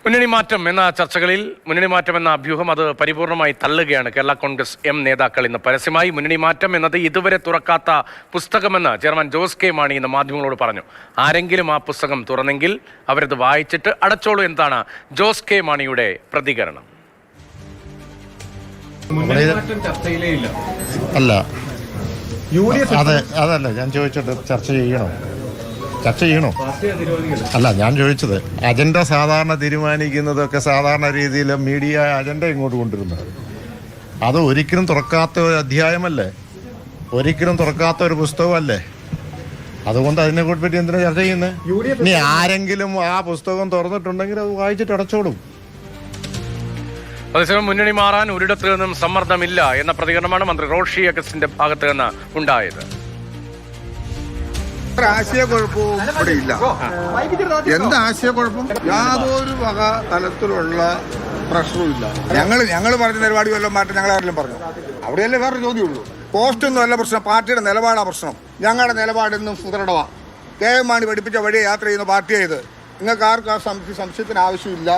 മുന്നണി മാറ്റം എന്ന ചർച്ചകളിൽ മുന്നണി മാറ്റം എന്ന അഭ്യൂഹം അത് പരിപൂർണമായി തള്ളുകയാണ് കേരള കോൺഗ്രസ് എം നേതാക്കൾ ഇന്ന് പരസ്യമായി. മുന്നണി മാറ്റം എന്നത് ഇതുവരെ തുറക്കാത്ത പുസ്തകമെന്ന് ചെയർമാൻ ജോസ് കെ മാണി ഇന്ന് മാധ്യമങ്ങളോട് പറഞ്ഞു. ആരെങ്കിലും ആ പുസ്തകം തുറന്നെങ്കിൽ അവരത് വായിച്ചിട്ട് അടച്ചോളൂ എന്നതാണ് ജോസ് കെ മാണിയുടെ പ്രതികരണം. അല്ല, അതല്ല ഞാൻ ചോദിച്ചത്, ചർച്ച ചെയ്യണോ? അല്ല, ഞാൻ ചോദിച്ചത് അജണ്ട സാധാരണ തീരുമാനിക്കുന്നതൊക്കെ സാധാരണ രീതിയിൽ മീഡിയ അജണ്ട ഇങ്ങോട്ട് കൊണ്ടുവരുന്നത്, അത് ഒരിക്കലും തുറക്കാത്ത ഒരു അധ്യായമല്ലേ, ഒരിക്കലും തുറക്കാത്ത ഒരു പുസ്തകമല്ലേ. അതുകൊണ്ട് അതിനെക്കുറിച്ച് എന്തിനാ ചർച്ച ചെയ്യുന്നത്? ഇനി ആരെങ്കിലും ആ പുസ്തകം തുറന്നിട്ടുണ്ടെങ്കിൽ അത് വായിച്ചിട്ട് അടച്ചോളും. അതേസമയം മുന്നണി മാറാൻ ഒരിടത്തു നിന്നും സമ്മർദ്ദമില്ല എന്ന പ്രതികരണമാണ് മന്ത്രി റോഷി അഗസ്റ്റിന്റെ ഭാഗത്ത് നിന്ന് ഉണ്ടായത്. ആശയക്കുഴപ്പവും ഇവിടെ ഇല്ല. എന്ത് ആശയക്കുഴപ്പം? യാതൊരു വക തലത്തിലുള്ള പ്രശ്നവും ഇല്ല. ഞങ്ങൾ പറഞ്ഞ നിലപാടി വല്ലതും മാറ്റം ഞങ്ങൾ ആരെങ്കിലും പറഞ്ഞു? അവിടെയല്ലേ വേറെ ചോദ്യമുള്ളൂ. പോസ്റ്റൊന്നും അല്ല പ്രശ്നം, പാർട്ടിയുടെ നിലപാടാണ് പ്രശ്നം. ഞങ്ങളുടെ നിലപാടെന്നും സുദൃഢമാണ്. കെ എം മാണി പഠിപ്പിച്ച വഴിയെ യാത്ര ചെയ്യുന്ന പാർട്ടിയായത്. നിങ്ങൾക്ക് ആർക്കും ആ സംശയത്തിന് ആവശ്യമില്ല.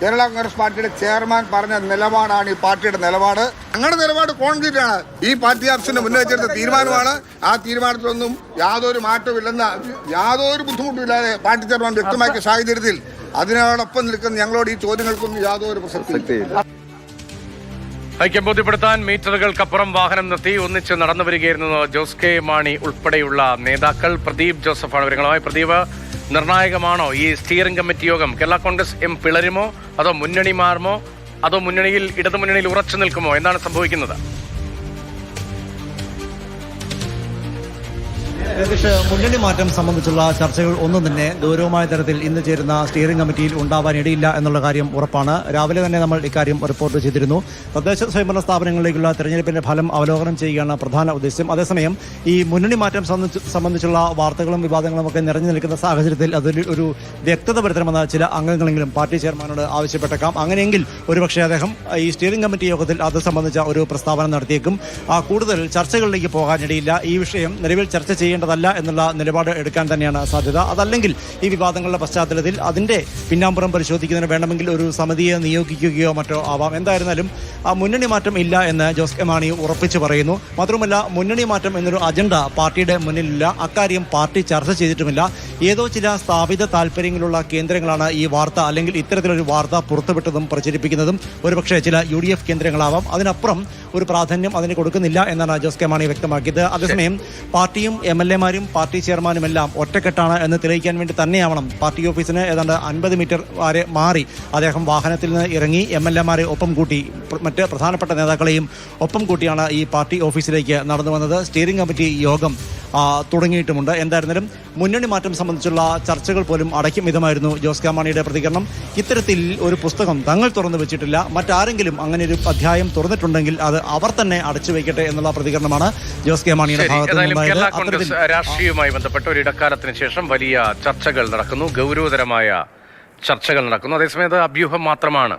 കേരള കോൺഗ്രസ് പാർട്ടിയുടെ ചെയർമാൻ പറഞ്ഞ നിലപാടാണ് ഈ പാർട്ടിയുടെ നിലപാട്. ഞങ്ങളുടെ നിലപാട് കോൺക്രീറ്റ് ആണ്. ഈ പാർട്ടി ആഫീസിന്റെ മുന്നിൽ വെച്ചെടുത്ത തീരുമാനമാണ്. ആ തീരുമാനത്തിലൊന്നും യാതൊരു മാറ്റമില്ലെന്ന്, യാതൊരു ബുദ്ധിമുട്ടുമില്ലാതെ പാർട്ടി ചെയർമാൻ വ്യക്തമാക്കിയ സാഹചര്യത്തിൽ അതിനോടൊപ്പം നിൽക്കുന്ന ഞങ്ങളോട് ഈ ചോദ്യങ്ങൾക്കൊന്നും യാതൊരു പ്രസക്തിയില്ല. ഐക്യം ബോധ്യപ്പെടുത്താൻ മീറ്ററുകൾക്കപ്പുറം വാഹനം നിർത്തി ഒന്നിച്ച് നടന്നു വരികയായിരുന്നു ജോസ് കെ മാണി ഉൾപ്പെടെയുള്ള നേതാക്കൾ. പ്രദീപ് ജോസഫാണ് വിവരങ്ങളുമായി. പ്രദീപ്, നിർണായകമാണോ ഈ സ്റ്റിയറിംഗ് കമ്മിറ്റി യോഗം? കേരള കോൺഗ്രസ് എം പിളരുമോ, അതോ മുന്നണി മാറുമോ, അതോ ഇടതുമുന്നണിയിൽ ഉറച്ചു നിൽക്കുമോ? എന്താണ് സംഭവിക്കുന്നത്? മുന്നണി മാറ്റം സംബന്ധിച്ചുള്ള ചർച്ചകൾ ഒന്നും തന്നെ ഗൗരവമായ തരത്തിൽ ഇന്ന് ചേരുന്ന സ്റ്റിയറിംഗ് കമ്മിറ്റിയിൽ ഉണ്ടാവാനിടയില്ല എന്നുള്ള കാര്യം ഉറപ്പാണ്. രാവിലെ തന്നെ നമ്മൾ ഇക്കാര്യം റിപ്പോർട്ട് ചെയ്തിരുന്നു. തദ്ദേശ സ്വയംഭരണ സ്ഥാപനങ്ങളിലേക്കുള്ള തെരഞ്ഞെടുപ്പിന്റെ ഫലം അവലോകനം ചെയ്യുകയാണ് പ്രധാന ഉദ്ദേശം. അതേസമയം ഈ മുന്നണി മാറ്റം സംബന്ധിച്ചുള്ള വാർത്തകളും വിവാദങ്ങളും ഒക്കെ നിറഞ്ഞു നിൽക്കുന്ന സാഹചര്യത്തിൽ അതിൽ ഒരു വ്യക്തത വരുത്തണമെന്ന് ചില അംഗങ്ങളെങ്കിലും പാർട്ടി ചെയർമാനോട് ആവശ്യപ്പെട്ടേക്കാം. അങ്ങനെയെങ്കിൽ ഒരുപക്ഷെ അദ്ദേഹം ഈ സ്റ്റിയറിംഗ് കമ്മിറ്റി യോഗത്തിൽ അത് സംബന്ധിച്ച ഒരു പ്രസ്താവന നടത്തിയേക്കും. കൂടുതൽ ചർച്ചകളിലേക്ക് പോകാനിടയില്ല. ഈ വിഷയം നിലവിൽ ചർച്ച ചെയ്യേണ്ടതല്ല എന്നുള്ള നിലപാട് എടുക്കാൻ തന്നെയാണ് സാധ്യത. അതല്ലെങ്കിൽ ഈ വിവാദങ്ങളുടെ പശ്ചാത്തലത്തിൽ അതിന്റെ പിന്നാമ്പുറം പരിശോധിക്കുന്നതിന് വേണമെങ്കിൽ ഒരു സമിതിയെ നിയോഗിക്കുകയോ മറ്റോ ആവാം. എന്തായിരുന്നാലും ആ മുന്നണി മാറ്റം ഇല്ല എന്ന് ജോസ് കെ മാണി ഉറപ്പിച്ചു പറയുന്നു. മാത്രമല്ല, മുന്നണി മാറ്റം എന്നൊരു അജണ്ട പാർട്ടിയുടെ മുന്നിലില്ല. അക്കാര്യം പാർട്ടി ചർച്ച ചെയ്തിട്ടുമില്ല. ഏതോ ചില സ്ഥാപിത താല്പര്യങ്ങളുള്ള കേന്ദ്രങ്ങളാണ് ഈ വാർത്ത അല്ലെങ്കിൽ ഇത്തരത്തിലൊരു വാർത്ത പുറത്തുവിട്ടതും പ്രചരിപ്പിക്കുന്നതും. ഒരുപക്ഷെ ചില UDF കേന്ദ്രങ്ങളാവാം. അതിനപ്പുറം ഒരു പ്രാധാന്യം അതിന് കൊടുക്കുന്നില്ല എന്നാണ് ജോസ് കെ മാണി വ്യക്തമാക്കിയത്. അതേസമയം പാർട്ടിയും MLA-മാരും പാർട്ടി ചെയർമാനുമെല്ലാം ഒറ്റക്കെട്ടാണ് എന്ന് തെളിയിക്കാൻ വേണ്ടി തന്നെയാവണം പാർട്ടി ഓഫീസിന് ഏതാണ്ട് 50 മീറ്റർ വരെ മാറി അദ്ദേഹം വാഹനത്തിൽ നിന്ന് ഇറങ്ങി MLA-മാരെ ഒപ്പം കൂട്ടി മറ്റ് പ്രധാനപ്പെട്ട നേതാക്കളെയും ഒപ്പം കൂട്ടിയാണ് ഈ പാർട്ടി ഓഫീസിലേക്ക് നടന്നു വന്നത്. സ്റ്റിയറിംഗ് കമ്മിറ്റി യോഗം തുടങ്ങിയിട്ടുമുണ്ട്. എന്തായിരുന്നാലും മുന്നണി മാറ്റം സംബന്ധിച്ചുള്ള ചർച്ചകൾ പോലും അടയ്ക്കും വിധമായിരുന്നു ജോസ് കെ മാണിയുടെ പ്രതികരണം. ഇത്തരത്തിൽ ഒരു പുസ്തകം തങ്ങൾ തുറന്നു വെച്ചിട്ടില്ല, മറ്റാരെങ്കിലും അങ്ങനെ ഒരു അധ്യായം തുറന്നിട്ടുണ്ടെങ്കിൽ അത് അവർ തന്നെ അടച്ചു വയ്ക്കട്ടെ എന്നുള്ള പ്രതികരണമാണ് ജോസ് കെ മാണിയുടെ ഭാഗത്ത്. രാഷ്ട്രീയവുമായി ബന്ധപ്പെട്ട ഒരു ഇടക്കാലത്തിന് ശേഷം വലിയ ചർച്ചകൾ നടക്കുന്നു, ഗൗരവതരമായ ചർച്ചകൾ നടക്കുന്നു. അതേസമയം അത് അഭ്യൂഹം മാത്രമാണ്,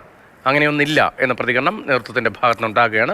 അങ്ങനെയൊന്നില്ല എന്ന പ്രതികരണം നേതൃത്വത്തിന്റെ ഭാഗത്തുനിന്നുണ്ടാകുകയാണ്.